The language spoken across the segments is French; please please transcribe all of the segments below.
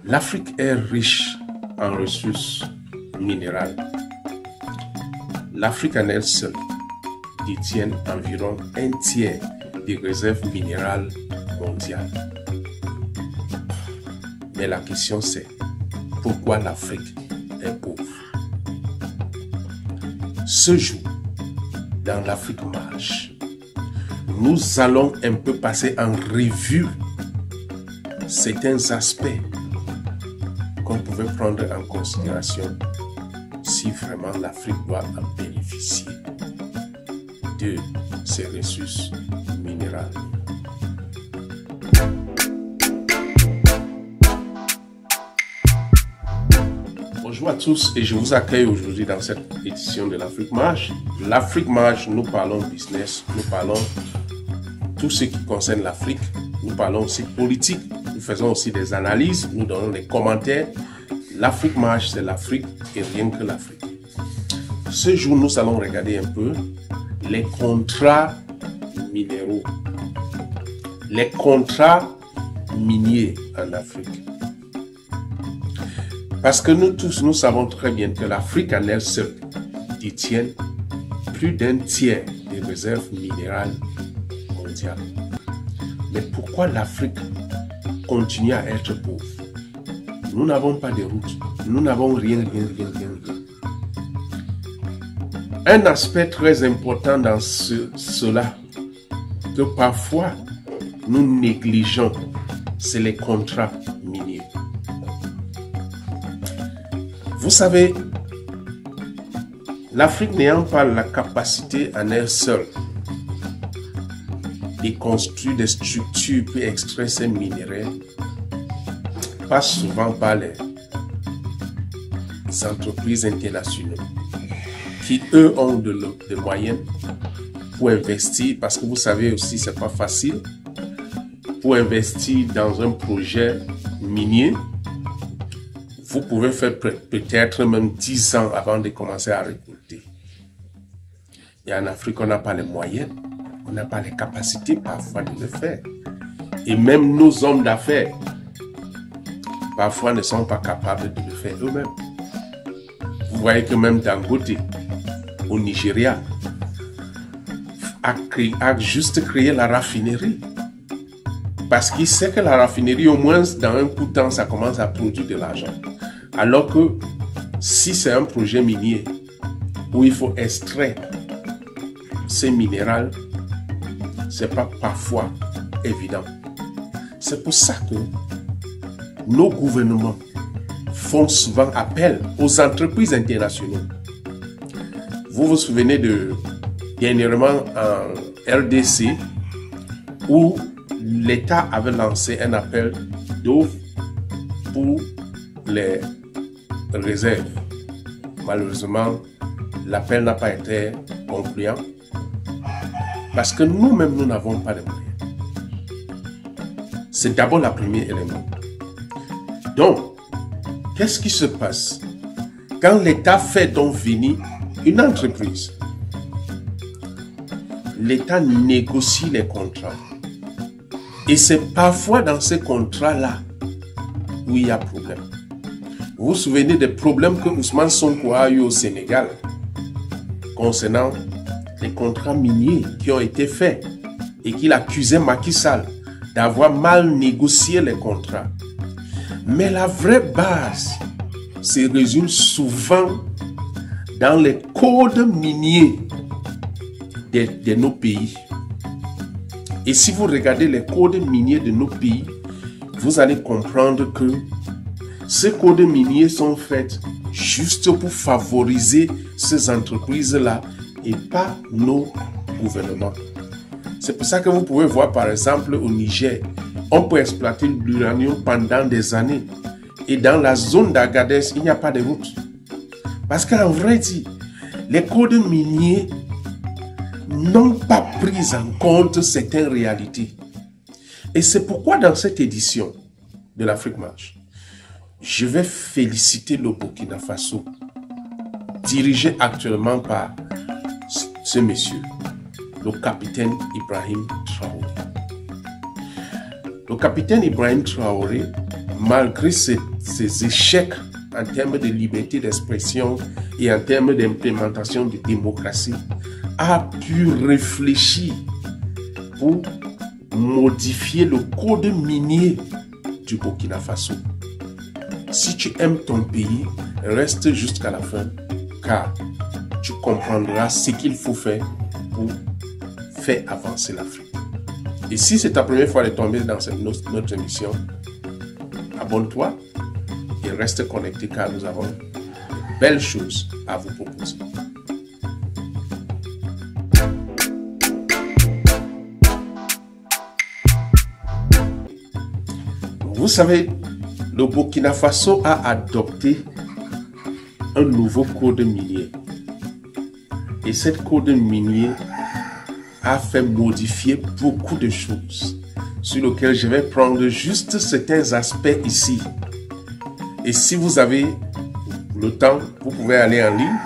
L'Afrique est riche en ressources minérales. L'Afrique en elle seule détient environ un tiers des réserves minérales mondiales. Mais la question c'est, pourquoi l'Afrique est pauvre? Ce jour, dans l'Afrique Marche, nous allons un peu passer en revue certains aspects qu'on pouvait prendre en considération si vraiment l'Afrique doit en bénéficier de ces ressources minérales. Bonjour à tous et je vous accueille aujourd'hui dans cette édition de l'Afrique Marche. L'Afrique Marche, nous parlons business, nous parlons tout ce qui concerne l'Afrique, nous parlons aussi politique, nous faisons aussi des analyses, nous donnons des commentaires. L'Afrique Marche, c'est l'Afrique et rien que l'Afrique. Ce jour, nous allons regarder un peu les contrats minéraux, les contrats miniers en Afrique. Parce que nous tous, nous savons très bien que l'Afrique en elle seule détient plus d'un tiers des réserves minérales mondiales. Mais pourquoi l'Afrique continue à être pauvre? Nous n'avons pas de route, nous n'avons rien. Un aspect très important dans cela, que parfois nous négligeons, c'est les contrats miniers. Vous savez, l'Afrique n'ayant pas la capacité en elle seule de construire des structures pour extraire ces minéraux, passe souvent par les entreprises internationales qui, eux, ont de moyens pour investir, parce que vous savez aussi, c'est pas facile, pour investir dans un projet minier. Vous pouvez faire peut-être même 10 ans avant de commencer à récolter. Et en Afrique, on n'a pas les moyens, on n'a pas les capacités parfois de le faire. Et même nos hommes d'affaires, parfois ne sont pas capables de le faire eux-mêmes. Vous voyez que même Dangote, au Nigeria, a juste créé la raffinerie. Parce qu'il sait que la raffinerie, au moins dans un coup de temps, ça commence à produire de l'argent. Alors que si c'est un projet minier où il faut extraire ces minéraux, ce n'est pas parfois évident. C'est pour ça que nos gouvernements font souvent appel aux entreprises internationales. Vous vous souvenez de dernièrement en RDC où l'État avait lancé un appel d'offres pour les réserves. Malheureusement, l'appel n'a pas été concluant parce que nous-mêmes, nous n'avons pas de moyens. C'est d'abord le premier élément. Donc, qu'est-ce qui se passe quand l'État fait donc venir une entreprise? L'État négocie les contrats. Et c'est parfois dans ces contrats-là où il y a problème. Vous vous souvenez des problèmes que Ousmane Sonko a eu au Sénégal concernant les contrats miniers qui ont été faits et qu'il accusait Macky Sall d'avoir mal négocié les contrats. Mais la vraie base se résume souvent dans les codes miniers de nos pays. Et si vous regardez les codes miniers de nos pays, vous allez comprendre que ces codes miniers sont faits juste pour favoriser ces entreprises-là et pas nos gouvernements. C'est pour ça que vous pouvez voir par exemple au Niger, on peut exploiter l'uranium pendant des années. Et dans la zone d'Agadez, il n'y a pas de route. Parce qu'en vrai, les codes miniers n'ont pas pris en compte certaines réalités. Et c'est pourquoi dans cette édition de l'Afrique Marche, je vais féliciter le Burkina Faso, dirigé actuellement par ce monsieur, le capitaine Ibrahim Traoré. Le capitaine Ibrahim Traoré, malgré ces échecs en termes de liberté d'expression et en termes d'implémentation de démocratie, a pu réfléchir pour modifier le code minier du Burkina Faso. Si tu aimes ton pays, reste jusqu'à la fin, car tu comprendras ce qu'il faut faire pour faire avancer l'Afrique. Et si c'est ta première fois de tomber dans notre émission, abonne-toi et reste connecté car nous avons de belles choses à vous proposer. Vous savez, le Burkina Faso a adopté un nouveau code minier. Et cette code minier a fait modifier beaucoup de choses sur lesquelles je vais prendre juste certains aspects ici. Et si vous avez le temps, vous pouvez aller en ligne,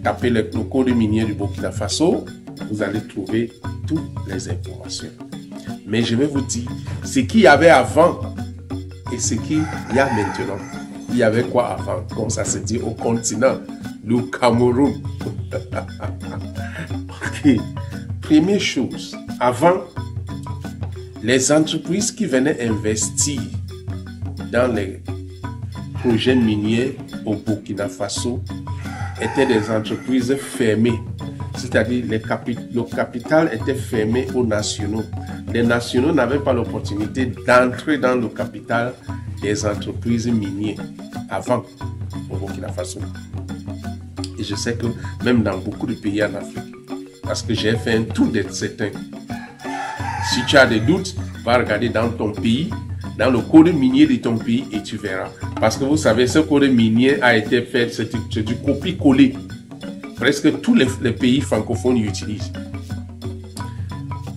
taper le code minier du Burkina Faso, vous allez trouver toutes les informations. Mais je vais vous dire ce qu'il y avait avant et ce qu'il y a maintenant. Il y avait quoi avant, comme ça se dit au continent, le Cameroun. Ok. Première chose, avant, les entreprises qui venaient investir dans les projets miniers au Burkina Faso étaient des entreprises fermées. C'est-à-dire le capital était fermé aux nationaux. Les nationaux n'avaient pas l'opportunité d'entrer dans le capital des entreprises minières avant au Burkina Faso. Et je sais que même dans beaucoup de pays en Afrique, parce que j'ai fait un tour de certains. Si tu as des doutes, va regarder dans ton pays, dans le code minier de ton pays et tu verras. Parce que vous savez, ce code minier a été fait, c'est du copier-coller. Presque tous les pays francophones l'utilisent.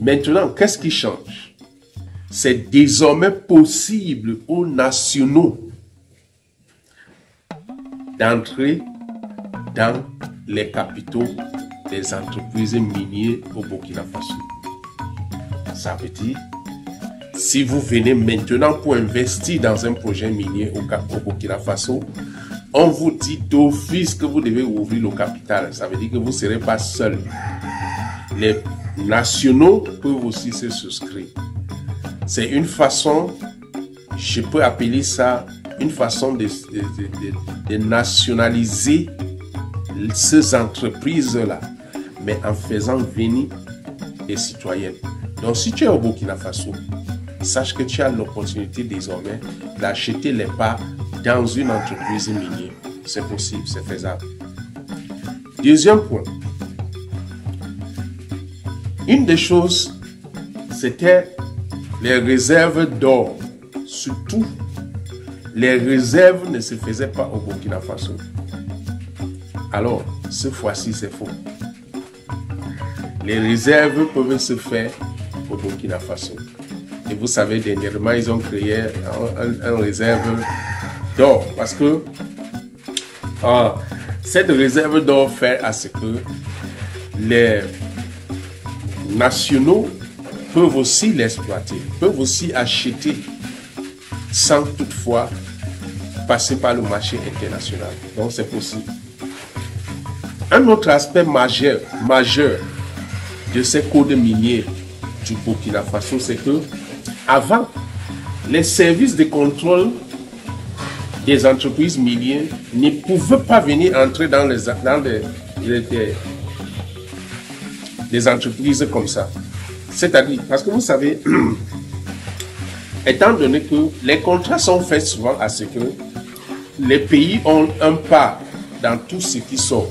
Maintenant, qu'est-ce qui change? C'est désormais possible aux nationaux d'entrer dans les capitaux des entreprises minières au Burkina Faso. Ça veut dire, si vous venez maintenant pour investir dans un projet minier au Burkina Faso, on vous dit d'office que vous devez ouvrir le capital. Ça veut dire que vous ne serez pas seul. Les nationaux peuvent aussi se souscrire. C'est une façon, je peux appeler ça une façon de nationaliser ces entreprises-là, mais en faisant venir des citoyens. Donc si tu es au Burkina Faso, sache que tu as l'opportunité désormais d'acheter les parts dans une entreprise minière. C'est possible, c'est faisable. Deuxième point. Une des choses, c'était les réserves d'or. Surtout, les réserves ne se faisaient pas au Burkina Faso. Alors, cette fois-ci, c'est faux. Les réserves peuvent se faire au Burkina Faso. Et vous savez, dernièrement, ils ont créé un réserve d'or. Parce que cette réserve d'or fait à ce que les nationaux peuvent aussi l'exploiter, peuvent aussi acheter sans toutefois passer par le marché international. Donc c'est possible. Un autre aspect majeur de ces codes miniers du Burkina Faso, c'est que avant, les services de contrôle des entreprises minières ne pouvaient pas venir entrer dans des entreprises comme ça. C'est-à-dire, parce que vous savez, étant donné que les contrats sont faits souvent à ce que les pays ont un part dans tout ce qui sort,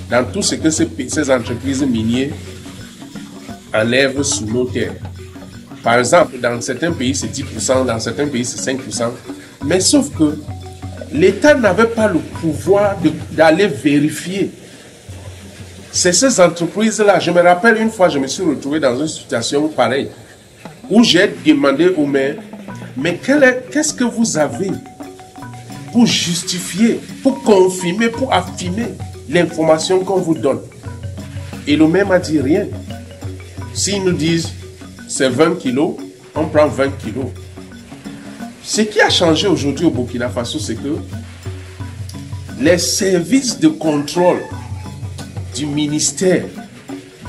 dans tout ce que ces entreprises minières enlèvent sous nos terres. Par exemple, dans certains pays, c'est 10%, dans certains pays, c'est 5%. Mais sauf que l'État n'avait pas le pouvoir d'aller vérifier. C'est ces entreprises-là. Je me rappelle une fois, je me suis retrouvé dans une situation pareille, où j'ai demandé aux maires, mais qu'est-ce que vous avez pour justifier, pour confirmer, pour affirmer l'information qu'on vous donne? Et le maire m'a dit rien. S'ils nous disent c'est 20 kilos, on prend 20 kilos. Ce qui a changé aujourd'hui au Burkina Faso, c'est que les services de contrôle du ministère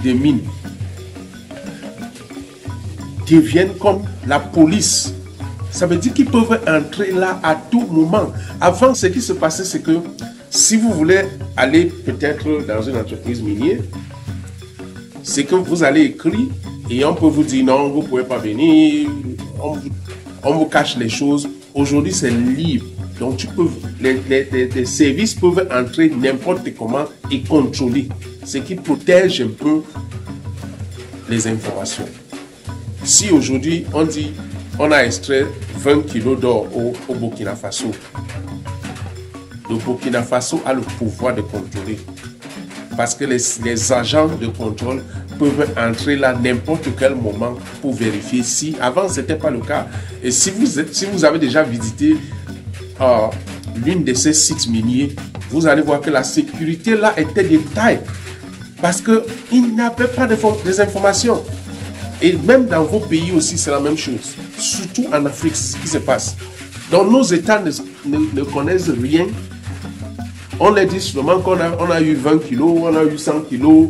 des Mines deviennent comme la police. Ça veut dire qu'ils peuvent entrer là à tout moment. Avant, ce qui se passait, c'est que si vous voulez aller peut-être dans une entreprise minière, c'est que vous allez écrire et on peut vous dire non, vous ne pouvez pas venir, on vous cache les choses. Aujourd'hui, c'est libre. Donc, les services peuvent entrer n'importe comment et contrôler, ce qui protège un peu les informations. Si aujourd'hui, on dit on a extrait 20 kilos d'or au Burkina Faso, le Burkina Faso a le pouvoir de contrôler. Parce que les agents de contrôle peuvent entrer là n'importe quel moment pour vérifier si, avant ce n'était pas le cas. Et si vous avez déjà visité l'une de ces sites miniers, vous allez voir que la sécurité là était de taille. Parce qu'il n'avait pas des informations. Et même dans vos pays aussi, c'est la même chose. Surtout en Afrique, ce qui se passe. Donc nos États ne connaissent rien. On les dit seulement qu'on a eu 20 kilos, on a eu 100 kilos,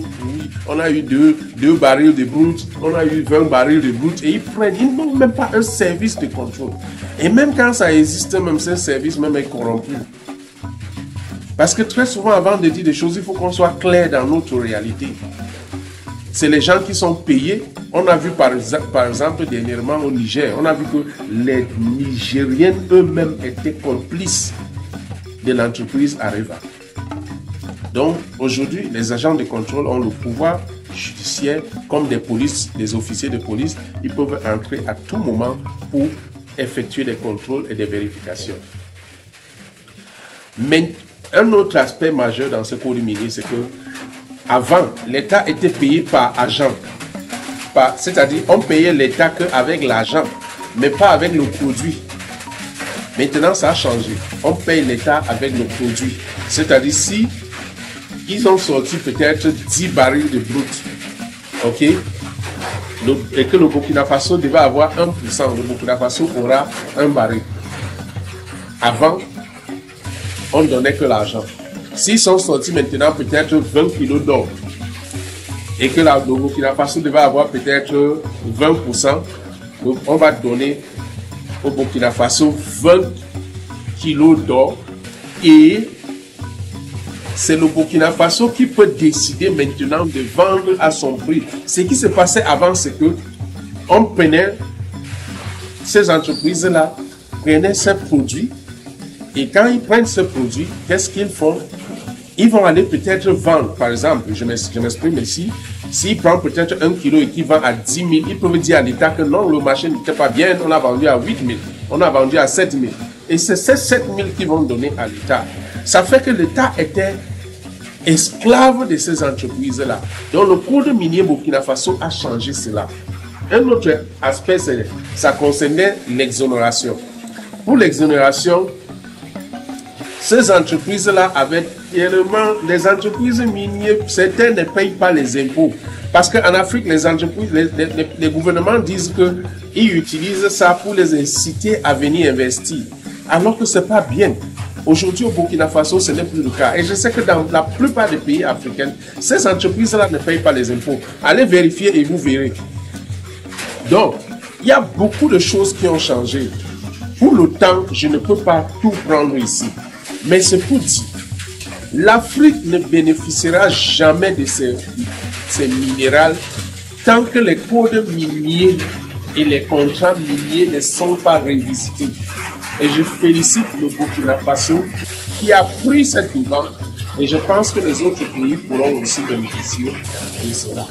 on a eu 2 barils de brut, on a eu 20 barils de brut. Et ils n'ont même pas un service de contrôle. Et même quand ça existe, même ce service même est corrompu. Parce que très souvent, avant de dire des choses, il faut qu'on soit clair dans notre réalité. C'est les gens qui sont payés. On a vu par exemple dernièrement au Niger, on a vu que les Nigériens eux-mêmes étaient complices de l'entreprise Areva. Donc aujourd'hui, les agents de contrôle ont le pouvoir judiciaire comme des officiers de police. Ils peuvent entrer à tout moment pour effectuer des contrôles et des vérifications. Mais un autre aspect majeur dans ce code minier, c'est que avant, l'État était payé par agent. C'est-à-dire, on payait l'État qu'avec l'argent, mais pas avec le produit. Maintenant, ça a changé. On paye l'État avec le produit. C'est-à-dire, si ils ont sorti peut-être 10 barils de brut, ok, et que le Burkina Faso devait avoir 1%, le Burkina Faso aura un baril. Avant, on ne donnait que l'argent. S'ils sont sortis maintenant peut-être 20 kilos d'or et que le Burkina Faso devait avoir peut-être 20%, donc on va donner au Burkina Faso 20 kilos d'or et c'est le Burkina Faso qui peut décider maintenant de vendre à son prix. Ce qui se passait avant, c'est que on prenait ces entreprises-là, prenaient ces produits et quand ils prennent ces produits, qu'est-ce qu'ils font? Ils vont aller peut-être vendre, par exemple, je m'exprime ici, s'ils prennent peut-être 1 kilo et qu'ils vendent à 10 000, ils peuvent dire à l'État que non, le marché n'était pas bien, on a vendu à 8 000, on a vendu à 7 000. Et c'est ces 7 000 qu'ils vont donner à l'État. Ça fait que l'État était esclave de ces entreprises-là. Donc le code minier Burkina Faso a changé cela. Un autre aspect, ça concernait l'exonération. Pour l'exonération, ces entreprises-là avaient tellement, les entreprises minières, certaines ne payent pas les impôts. Parce qu'en Afrique, les entreprises, les gouvernements disent qu'ils utilisent ça pour les inciter à venir investir. Alors que ce n'est pas bien. Aujourd'hui, au Burkina Faso, ce n'est plus le cas. Et je sais que dans la plupart des pays africains, ces entreprises-là ne payent pas les impôts. Allez vérifier et vous verrez. Donc, il y a beaucoup de choses qui ont changé. Pour le temps, je ne peux pas tout prendre ici. Mais c'est pour dire, l'Afrique ne bénéficiera jamais de ces minéraux tant que les codes miniers et les contrats miniers ne sont pas révisités. Et je félicite le Burkina Faso qui a pris cette devant et je pense que les autres pays pourront aussi bénéficier de cela.